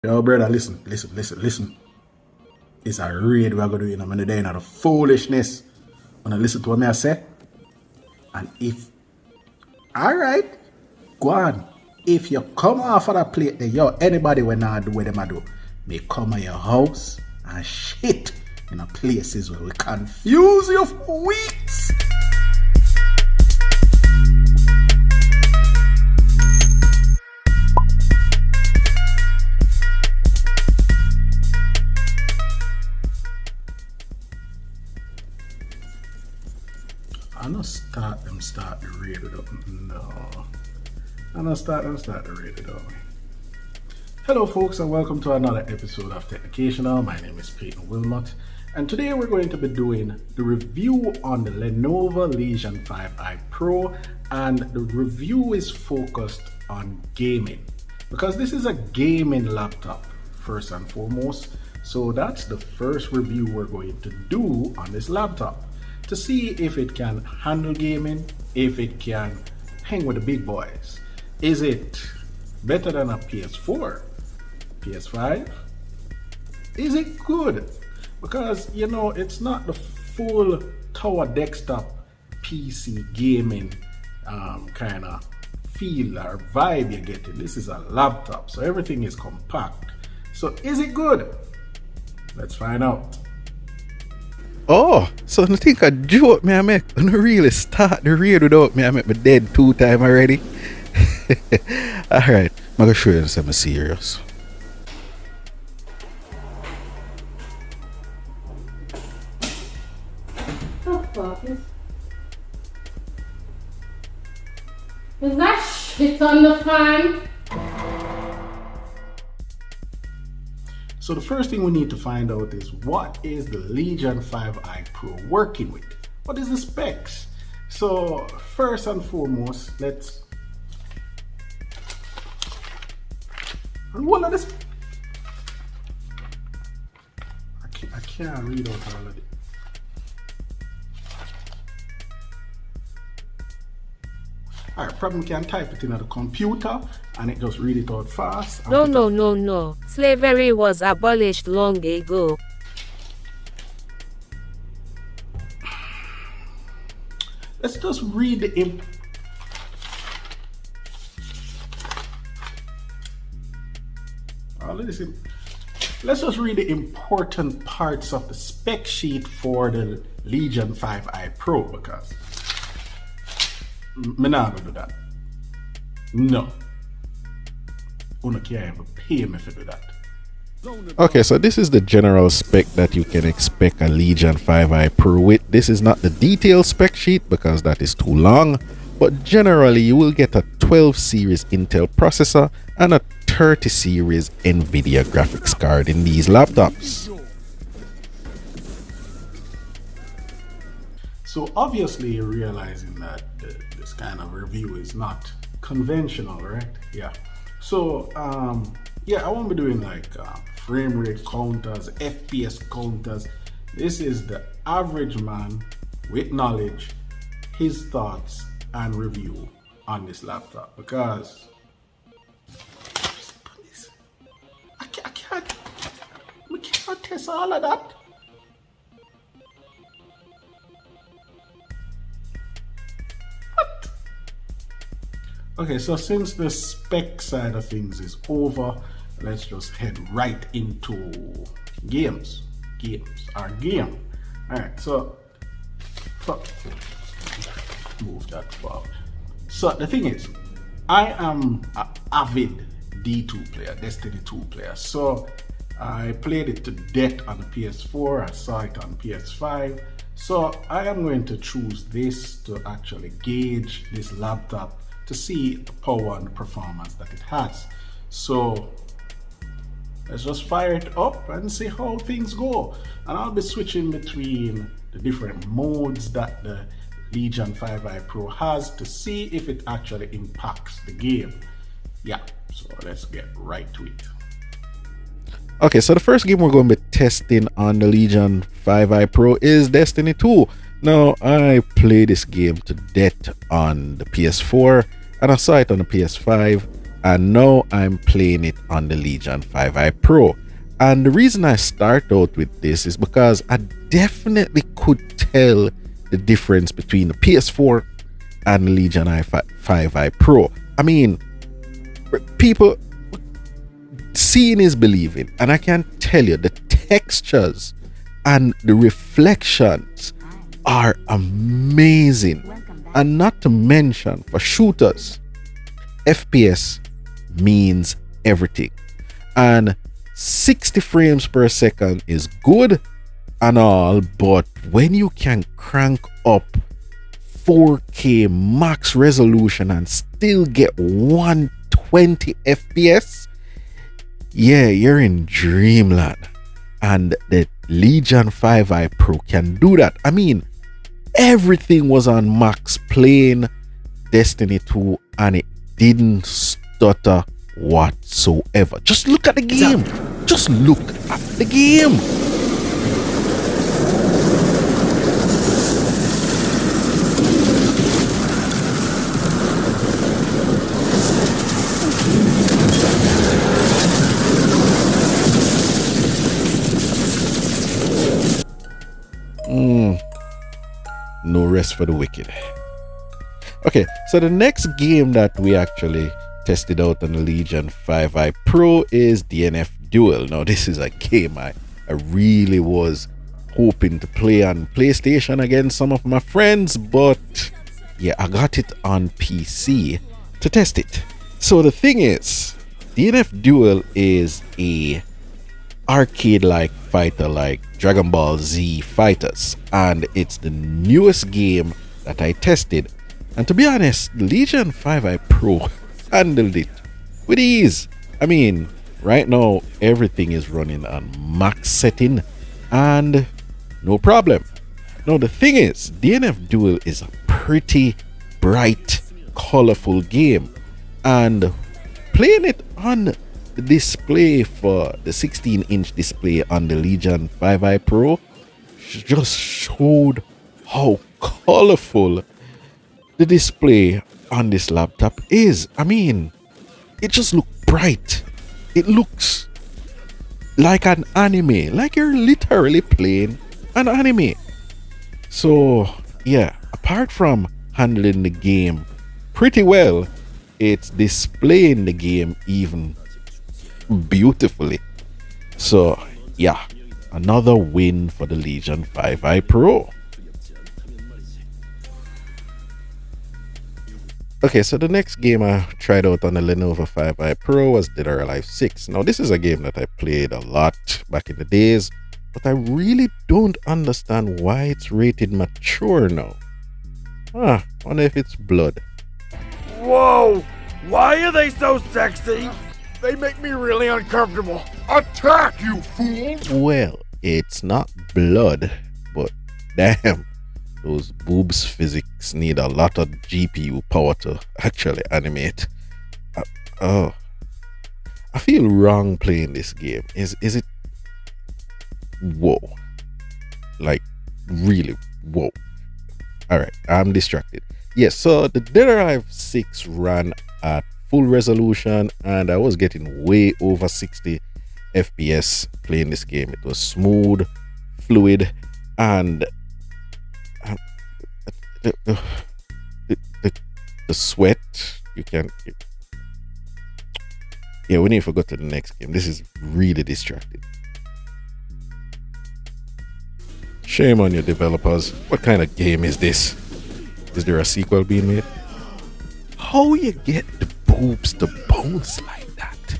Yo, brother, listen. It's a raid we're going to do. I'm going to do in the foolishness. I'm going to listen to what I say. And if, alright, go on. If you come off of that plate, then yo, anybody when I do what them I do, may come at your house and shit in the places where we confuse you for weeks. I'm not start the raid it up. No. I'm not start the raid it up. Hello folks and welcome to another episode of Technicational. My name is Peyton Wilmot and today we're going to be doing the review on the Lenovo Legion 5i Pro, and the review is focused on gaming because this is a gaming laptop first and foremost. So that's the first review we're going to do on this laptop, to see if it can handle gaming, if it can hang with the big boys. Is it better than a PS4, PS5? Is it good? Because, you know, it's not the full tower desktop PC gaming kind of feel or vibe you're getting. This is a laptop, so everything is compact. So is it good? Let's find out. Oh, so I think a joke me I make. I don't really start the raid without me. I make me dead 2 times already. Alright, I'm gonna show you something serious. The fuck is that shit on the fan? So the first thing we need to find out is, what is the Legion 5i Pro working with? What is the specs? So first and foremost, let's one of this. I can't read out all of it. Alright, problem can type it in the computer and it just read it out fast. No. Slavery was abolished long ago. Let's just read the let's just read the important parts of the spec sheet for the Legion 5i Pro, because I'm not gonna do that. No. You can't even pay me for do that. Okay, so this is the general spec that you can expect a Legion 5i Pro with. This is not the detailed spec sheet because that is too long, but generally you will get a 12 series Intel processor and a 30 series Nvidia graphics card in these laptops. So obviously you're realizing that this kind of review is not conventional, right? Yeah. So yeah, I won't be doing like frame rate counters, FPS counters. This is the average man with knowledge, his thoughts and review on this laptop, because we can't test all of that. Okay, so since the spec side of things is over, let's just head right into games. Alright, so move that forward. So the thing is, I am an avid D2 player, Destiny 2 player. So I played it to death on the PS4, I saw it on PS5. So I am going to choose this to actually gauge this laptop to see the power and the performance that it has. So let's just fire it up and see how things go. And I'll be switching between the different modes that the Legion 5i Pro has to see if it actually impacts the game. Yeah, so let's get right to it. Okay, so the first game we're going to be testing on the Legion 5i Pro is Destiny 2. Now, I played this game to death on the PS4 and I saw it on the PS5. and now I'm playing it on the Legion 5i Pro. And the reason I start out with this is because I definitely could tell the difference between the PS4 and the Legion 5i Pro. I mean, people, seeing is believing, and I can tell you the textures and the reflections are amazing. And not to mention, for shooters, FPS means everything. And 60 frames per second is good and all, but when you can crank up 4K max resolution and still get 120 FPS, yeah, you're in dreamland. And the Legion 5i Pro can do that. I mean, everything was on max playing Destiny 2 and it didn't stutter whatsoever. Just look at the game. Just look at the game. No rest for the wicked. Okay, so the next game that we actually tested out on the Legion 5i Pro is DNF Duel. Now, this is a game I really was hoping to play on PlayStation against some of my friends, but yeah, I got it on PC to test it. So the thing is, DNF Duel is a arcade-like fighter like Dragon Ball Z Fighters, and it's the newest game that I tested. And to be honest, Legion 5i Pro handled it with ease. I mean, right now everything is running on max setting and no problem. Now the thing is, DNF Duel is a pretty bright, colorful game, and playing it on the display for the 16-inch display on the Legion 5i Pro just showed how colorful the display on this laptop is. I mean, it just looks bright. It looks like an anime, like you're literally playing an anime. So yeah, apart from handling the game pretty well, it's displaying the game even beautifully. So yeah, another win for the Legion 5i Pro. Okay, so the next game I tried out on the Lenovo 5i Pro was Dead or Alive 6. Now, this is a game that I played a lot back in the days, but I really don't understand why it's rated mature now. I wonder if it's blood. Whoa! Why are they so sexy? They make me really uncomfortable. Attack, you fool! Well, it's not blood, but damn, those boobs physics need a lot of GPU power to actually animate. I feel wrong playing this game. Is it? Whoa. Like, really, whoa. Alright, I'm distracted. Yes, so the Dead or Alive 6 ran at full resolution and I was getting way over 60 FPS playing this game. It was smooth, fluid, and the sweat, you can, yeah, we need to go to the next game. This is really distracting. Shame on you, developers. What kind of game is this? Is there a sequel being made? How you get the boobs to bounce like that?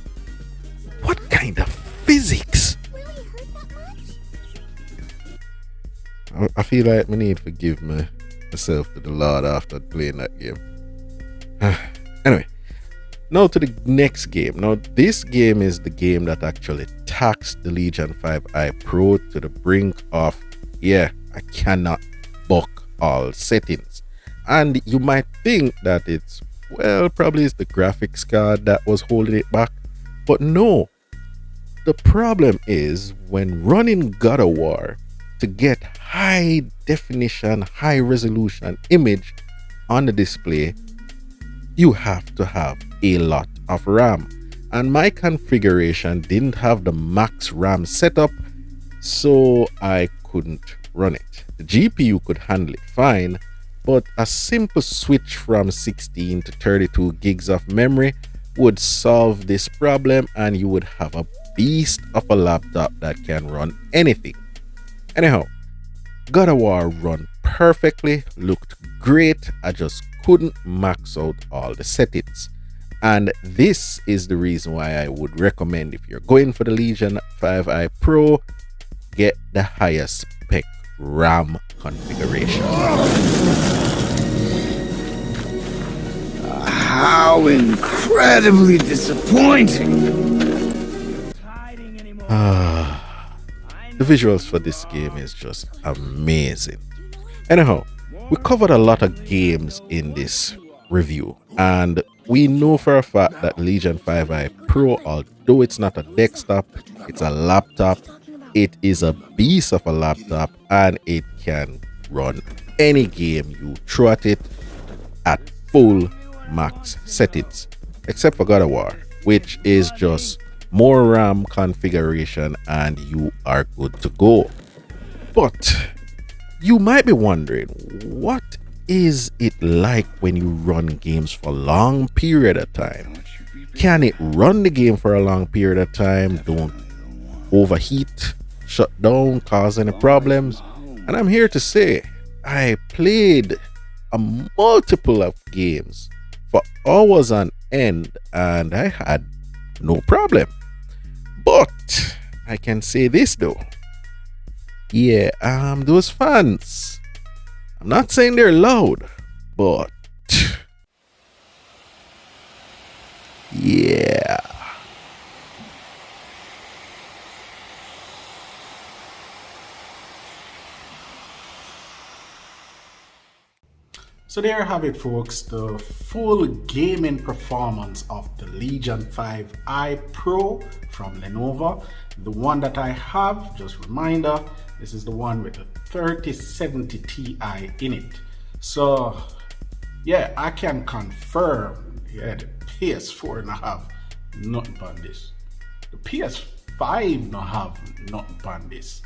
What kind of physics? I feel like I need to forgive myself to the Lord after playing that game. Anyway, now to the next game. Now, this game is the game that actually taxed the Legion 5i Pro to the brink of, yeah, I cannot buck all settings. And you might think that it's, well, probably it's the graphics card that was holding it back. But no, the problem is when running God of War, to get high definition, high resolution image on the display, you have to have a lot of RAM, and my configuration didn't have the max RAM setup, so I couldn't run it. The GPU could handle it fine, but a simple switch from 16 to 32 gigs of memory would solve this problem, and you would have a beast of a laptop that can run anything. Anyhow, God of War run perfectly, looked great. I just couldn't max out all the settings. And this is the reason why I would recommend, if you're going for the Legion 5i Pro, get the highest spec RAM configuration. How incredibly disappointing. The visuals for this game is just amazing. Anyhow, we covered a lot of games in this review, and we know for a fact that Legion 5i Pro, although it's not a desktop, it's a laptop, it is a beast of a laptop, and it can run any game you throw at it at full max settings, except for God of War, which is just more RAM configuration and you are good to go. But you might be wondering, what is it like when you run games for a long period of time? Can it run the game for a long period of time, don't overheat, shut down, cause any problems? And I'm here to say, I played a multiple of games for hours on end and I had no problem. But I can say this though, yeah, those fans, I'm not saying they're loud, but yeah. So there you have it, folks, the full gaming performance of the Legion 5i Pro from Lenovo. The one that I have, just reminder, this is the one with the 3070 Ti in it. So yeah, I can confirm, yeah, the PS4 not have nothing on this. The PS5 not have nothing on this.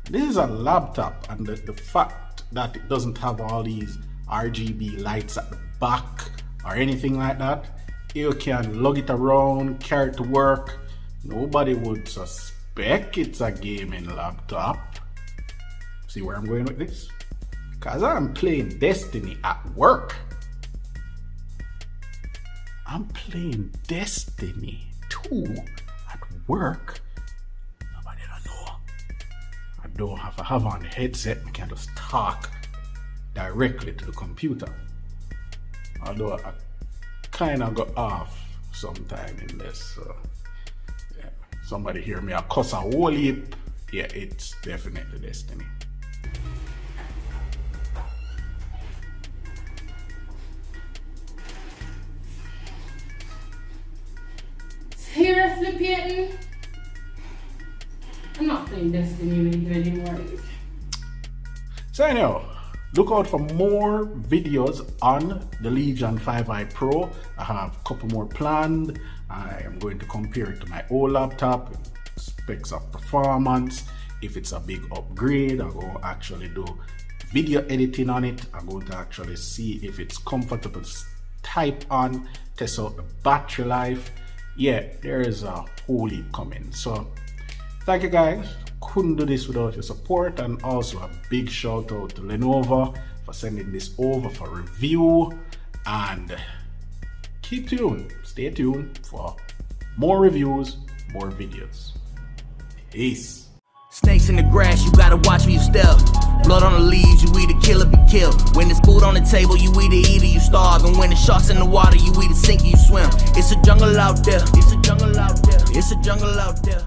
This is a laptop, and the fact that it doesn't have all these RGB lights at the back or anything like that, you can lug it around, carry it to work. Nobody would suspect it's a gaming laptop. See where I'm going with this? Because I'm playing Destiny at work. I'm playing Destiny 2 at work. Nobody don't know. I don't have to have on the headset. I can just talk directly to the computer. Although I kind of got off sometime in this. So yeah. Somebody hear me, I cuss a whole heap. Yeah, it's definitely Destiny. Seriously, Peyton? I'm not playing Destiny with you anymore. So anyhow, look out for more videos on the Legion 5i Pro. I have a couple more planned. I am going to compare it to my old laptop, specs of performance. If it's a big upgrade, I'm going to actually do video editing on it. I'm going to actually see if it's comfortable to type on, test out the battery life. Yeah, there is a whole heap coming. So thank you guys. Couldn't do this without your support, and also a big shout out to Lenovo for sending this over for review. And keep tuned, stay tuned for more reviews, more videos. Peace. Snakes in the grass, you gotta watch where you step. Blood on the leaves, you either kill or be killed. When there's food on the table, you either eat or you starve. And when the sharks in the water, you either sink or you swim. It's a jungle out there. It's a jungle out there. It's a jungle out there.